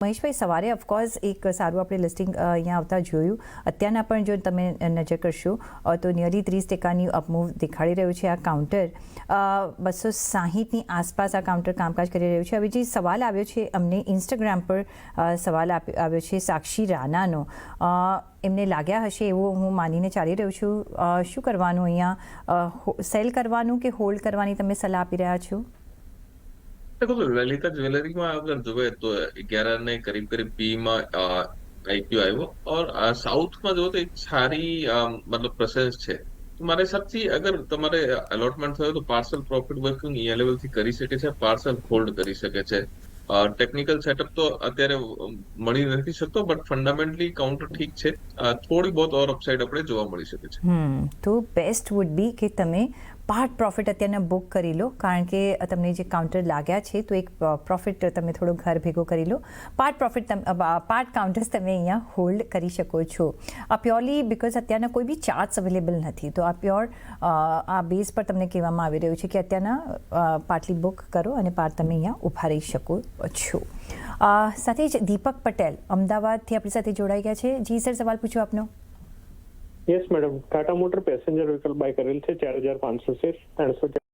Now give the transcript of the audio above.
મહેશભાઈ, સવારે ઓફકોર્સ એક સારું આપણે લિસ્ટિંગ અહીંયા આવતા જોયું. અત્યારના પણ જો તમે નજર કરશો તો નિયરલી 30%ની અપમૂવ દેખાડી રહ્યું છે આ કાઉન્ટર. 260ની આસપાસ આ કાઉન્ટર કામકાજ કરી રહ્યું છે. હવે જે સવાલ આવ્યો છે અમને ઇન્સ્ટાગ્રામ પર સવાલ આવ્યો છે સાક્ષી રાણાનો. એમને લાગ્યા હશે એવું હું માનીને ચાલી રહ્યું છું. શું કરવાનું અહીંયા, સેલ કરવાનું કે હોલ્ડ કરવાની તમે સલાહ આપી રહ્યા છો? देखो तो ललिता ज्वेलरी में अगर जो है तो 11 ने करीब पी में आईपीओ આવ્યો और साउथ में जो तो एक सारी मतलब प्रेजेंस છે. મારા હિસાબથી અગર તમારે અલોટમેન્ટ થયો તો પાર્સલ પ્રોફિટ વર્કિંગ એ લેવલ થી કરી શકે છે, પાર્સલ હોલ્ડ કરી શકે છે. ટેકનિકલ સેટઅપ તો અત્યારે મળી નથી શકતો, બટ ફંડામેન્ટલી કાઉન્ટર ઠીક છે. થોડી બહુત ઓર અપસાઇડ આપણે જોવા મળી શકે છે. તો બેસ્ટ વુડ બી કે તમે પાર્ટ પ્રોફિટ અત્યારના બુક કરી લો, કારણ કે તમને જે કાઉન્ટર લાગ્યા છે તો એક પ્રોફિટ તમે થોડો ઘર ભેગો કરી લો. પાર્ટ કાઉન્ટર્સ તમે અહીંયા હોલ્ડ કરી શકો છો. આ પ્યોરલી બિકોઝ અત્યારના કોઈ બી ચાર્ટ્સ અવેલેબલ નથી, તો આ પ્યોર આ બેઝ પર તમને કહેવામાં આવી રહ્યું છે કે અત્યારના પાર્ટલી બુક કરો અને પાર્ટ તમે અહીંયા ઊભા રહી શકો છો. સાથે જ દીપક પટેલ અમદાવાદથી આપણી સાથે જોડાઈ ગયા છે. જી સર, સવાલ પૂછો આપનો. Yes madam, Tata motor passenger vehicle buy કરેલ છે 4500 શેર 300